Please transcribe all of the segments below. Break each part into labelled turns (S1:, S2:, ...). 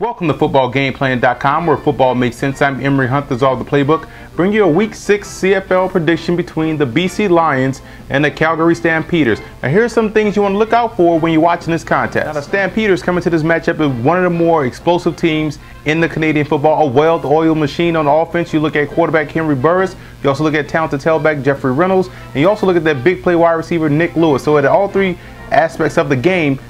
S1: Welcome to footballgameplan.com, where football makes sense. I'm Emery Hunt, the czar of the playbook. Bring you a Week 6 CFL prediction between the BC Lions and the Calgary Stampeders. Now, here's some things you want to look out for when you're watching this contest. Now, the Stampeders coming to this matchup as one of the more explosive teams in the Canadian football, a well-oiled machine on offense. You look at quarterback Henry Burris. You also look at talented tailback Jeffrey Reynolds, and you also look at that big play wide receiver Nick Lewis. So at all three aspects of the game,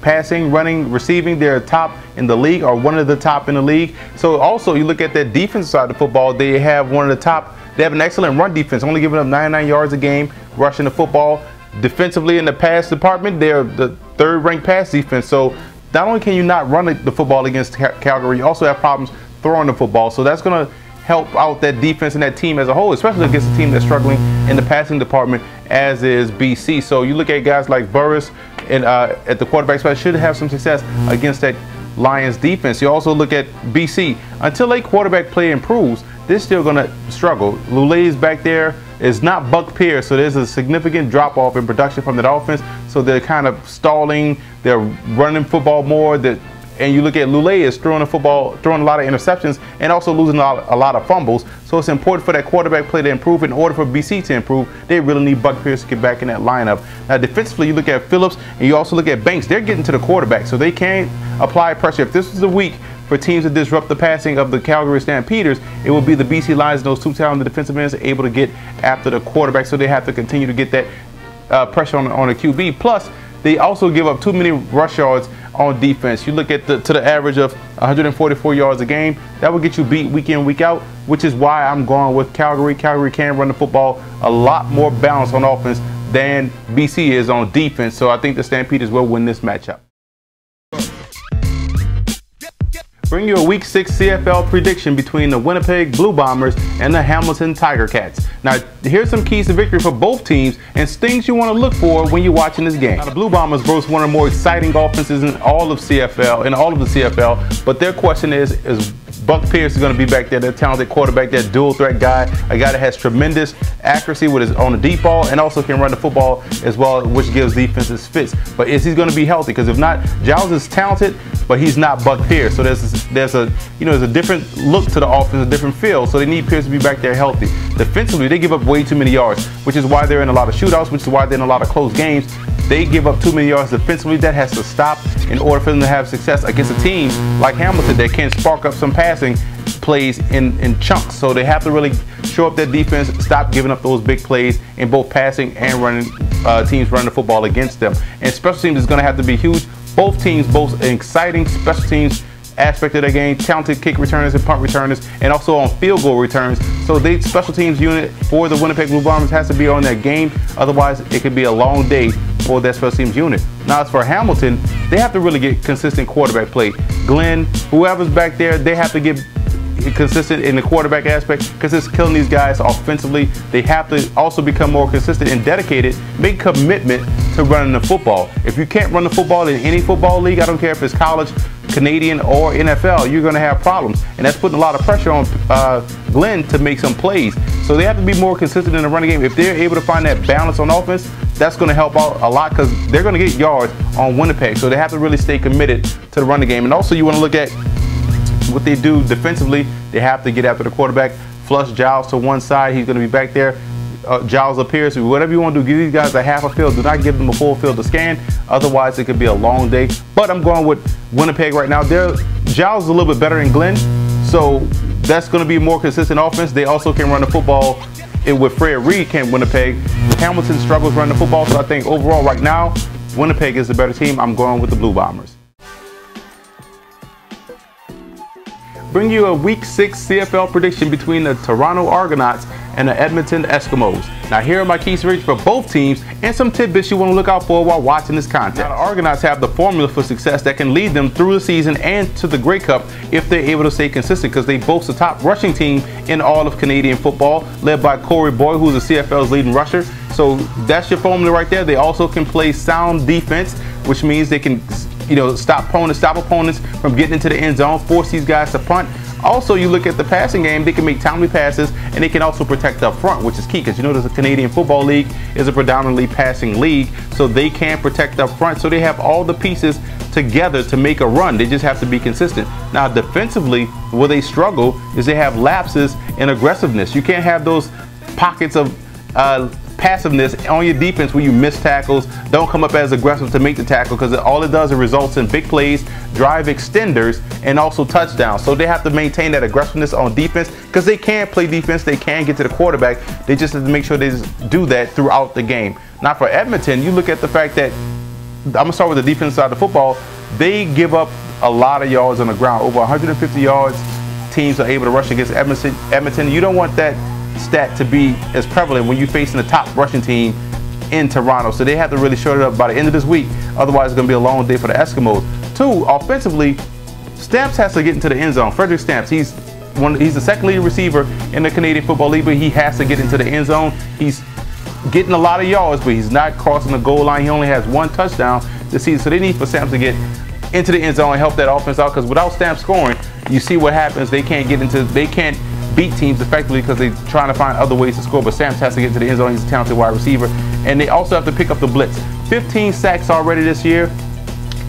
S1: passing, running, receiving, they're top in the league, or one of the top in the league. So also you look at that defensive side of the football, they have one of the top. They have an excellent run defense, only giving up 99 yards a game, rushing the football. Defensively in the pass department, they're the third-ranked pass defense. So not only can you not run the football against Calgary, you also have problems throwing the football. So that's going to help out that defense and that team as a whole, especially against a team that's struggling in the passing department, as is BC. So you look at guys like Burris and at the quarterback spot, should have some success against that Lions defense. You also look at BC. Until a quarterback play improves, they're still going to struggle. Lulay's back there is not Buck Pierce, so there's a significant drop-off in production from that offense. So they're kind of stalling. They're running football more. And you look at Lulay is throwing a lot of interceptions, and also losing a lot of fumbles. So it's important for that quarterback play to improve. In order for BC to improve, they really need Buck Pierce to get back in that lineup. Now defensively, you look at Phillips and you also look at Banks. They're getting to the quarterback, so they can't apply pressure. If this was a week for teams to disrupt the passing of the Calgary Stampeders, it would be the BC Lions. Those two talented defensive ends are able to get after the quarterback, so they have to continue to get that pressure on the QB. Plus, they also give up too many rush yards on defense. You look at to the average of 144 yards a game. That will get you beat week in, week out, which is why I'm going with Calgary. Calgary can run the football a lot more balanced on offense than BC is on defense. So I think the Stampeders will win this matchup. Bring you a Week 6 CFL prediction between the Winnipeg Blue Bombers and the Hamilton Tiger Cats. Now, here's some keys to victory for both teams and things you want to look for when you're watching this game. Now, the Blue Bombers boast one of the more exciting offenses in all of the CFL, but their question is Buck Pierce is going to be back there, that talented quarterback, that dual threat guy, a guy that has tremendous accuracy on the deep ball and also can run the football as well, which gives defenses fits. But is he going to be healthy? Because if not, Giles is talented, but he's not Buck Pierce. So there's a different look to the offense, a different feel. So they need Pierce to be back there healthy. Defensively, they give up way too many yards, which is why they're in a lot of shootouts, which is why they're in a lot of close games. They give up too many yards defensively. That has to stop in order for them to have success against a team like Hamilton that can spark up some passing plays in chunks. So they have to really show up their defense, stop giving up those big plays in both passing and running teams running the football against them. And special teams is going to have to be huge. Both teams boast an exciting special teams aspect of their game, talented kick returners and punt returners, and also on field goal returns. So the special teams unit for the Winnipeg Blue Bombers has to be on their game. Otherwise, it could be a long day for that special teams unit. Now, as for Hamilton, they have to really get consistent quarterback play. Glenn, whoever's back there, they have to get consistent in the quarterback aspect, because it's killing these guys offensively. They have to also become more consistent and dedicated, make commitment to running the football. If you can't run the football in any football league, I don't care if it's college, Canadian, or NFL, you're going to have problems. And that's putting a lot of pressure on Glenn to make some plays. So they have to be more consistent in the running game. If they're able to find that balance on offense, that's going to help out a lot, because they're going to get yards on Winnipeg. So they have to really stay committed to the running game. And also you want to look at what they do defensively. They have to get after the quarterback, flush Giles to one side. He's going to be back there. Giles appears. Whatever you want to do, give these guys a half a field. Do not give them a full field to scan. Otherwise, it could be a long day. But I'm going with Winnipeg right now. Giles is a little bit better than Glenn, so that's going to be a more consistent offense. They also can run the football with Fred Reed. Can Winnipeg? Hamilton struggles running the football, so I think overall right now, Winnipeg is the better team. I'm going with the Blue Bombers. Bring you a Week 6 CFL prediction between the Toronto Argonauts and the Edmonton Eskimos. Now, here are my keys to victory for both teams and some tidbits you want to look out for while watching this contest. Now, the Argonauts have the formula for success that can lead them through the season and to the Grey Cup if they're able to stay consistent, because they boast the top rushing team in all of Canadian football, led by Corey Boyd, who's the CFL's leading rusher. So that's your formula right there. They also can play sound defense, which means they can stop opponents from getting into the end zone, force these guys to punt. Also, you look at the passing game, they can make timely passes, and they can also protect up front, which is key because you know the Canadian Football League is a predominantly passing league, so they can protect up front. So they have all the pieces together to make a run. They just have to be consistent. Now, defensively, where they struggle is they have lapses in aggressiveness. You can't have those pockets of passiveness on your defense where you miss tackles, don't come up as aggressive to make the tackle, because all it does is results in big plays, drive extenders, and also touchdowns. So they have to maintain that aggressiveness on defense because they can play defense, they can get to the quarterback. They just have to make sure they do that throughout the game. Now for Edmonton, you look at the fact that, I'm going to start with the defense side of the football, they give up a lot of yards on the ground, over 150 yards teams are able to rush against Edmonton. You don't want that stat to be as prevalent when you're facing the top rushing team in Toronto. So they have to really short it up by the end of this week. Otherwise, it's going to be a long day for the Eskimos. Two, offensively, Stamps has to get into the end zone. Frederick Stamps, he's the second leading receiver in the Canadian Football League, but he has to get into the end zone. He's getting a lot of yards, but he's not crossing the goal line. He only has one touchdown this season. So they need for Stamps to get into the end zone and help that offense out, because without Stamps scoring, you see what happens. They can't beat teams effectively because they're trying to find other ways to score, but Stamps has to get to the end zone. He's a talented wide receiver. And they also have to pick up the blitz. 15 sacks already this year.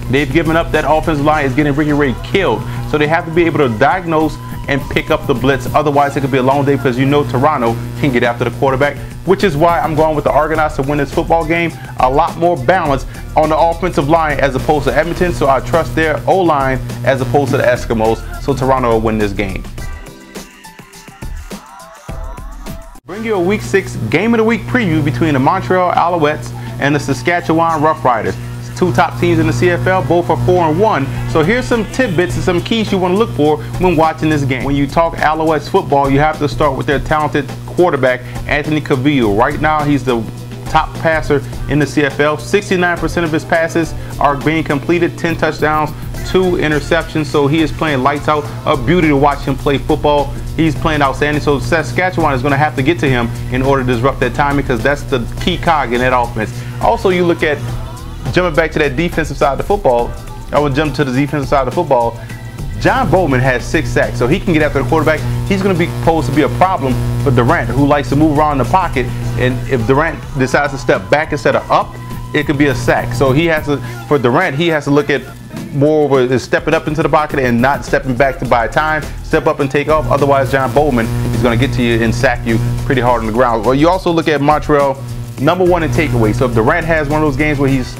S1: They've given up. That offensive line is getting Ricky Ray killed. So they have to be able to diagnose and pick up the blitz. Otherwise, it could be a long day because you know Toronto can get after the quarterback, which is why I'm going with the Argonauts to win this football game. A lot more balance on the offensive line as opposed to Edmonton. So I trust their O-line as opposed to the Eskimos. So Toronto will win this game. Bring you a Week 6 Game of the Week preview between the Montreal Alouettes and the Saskatchewan Roughriders. It's two top teams in the CFL, both are 4-1. So here's some tidbits and some keys you want to look for when watching this game. When you talk Alouettes football, you have to start with their talented quarterback, Anthony Cavillo. Right now, he's the top passer in the CFL. 69% of his passes are being completed, 10 touchdowns, 2 interceptions. So he is playing lights out. A beauty to watch him play football. He's playing outstanding. So Saskatchewan is going to have to get to him in order to disrupt that timing, because that's the key cog in that offense. Also, you look at, jumping back to that defensive side of the football, I would jump to the defensive side of the football. John Bowman has 6 sacks, so he can get after the quarterback. He's going to be posed to be a problem for Durant, who likes to move around the pocket. And if Durant decides to step back instead of up, it could be a sack. So he has to, for Durant, he has to look at more of stepping up into the pocket and not stepping back to buy time. Step up and take off. Otherwise, John Bowman is going to get to you and sack you pretty hard on the ground. Well, you also look at Montreal, #1 in takeaways. So if Durant has one of those games where he's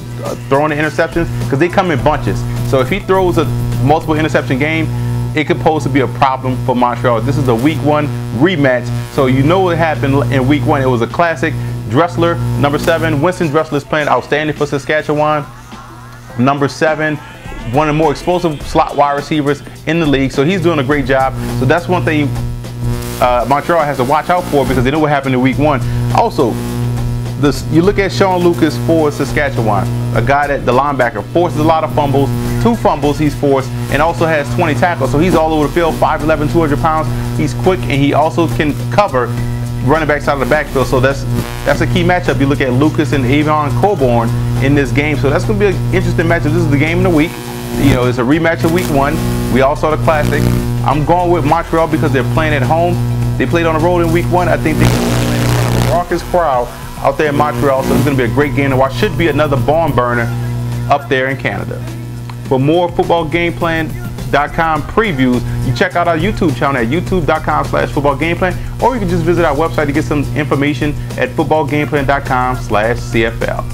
S1: throwing the interceptions, because they come in bunches. So if he throws a multiple interception game, it could pose to be a problem for Montreal. This is a Week 1 rematch. So you know what happened in Week 1. It was a classic. Dressler, #7. Winston Dressler is playing outstanding for Saskatchewan. #7. One of the more explosive slot wide receivers in the league. So he's doing a great job. So that's one thing Montreal has to watch out for, because they know what happened in Week 1. Also, you look at Sean Lucas for Saskatchewan, a guy that the linebacker forces a lot of fumbles, 2 fumbles he's forced, and also has 20 tackles. So he's all over the field, 5'11", 200 pounds. He's quick, and he also can cover running backs out of the backfield. So that's a key matchup. You look at Lucas and Avon Coburn in this game. So that's going to be an interesting matchup. This is the game of the week. You know, it's a rematch of Week 1. We all saw the classic. I'm going with Montreal because they're playing at home. They played on the road in Week 1. I think they can play a raucous crowd out there in Montreal. So it's going to be a great game to watch. Should be another barn burner up there in Canada. For more Football Gameplan.com previews, you check out our YouTube channel at youtube.com/footballgameplan, or you can just visit our website to get some information at footballgameplan.com/CFL.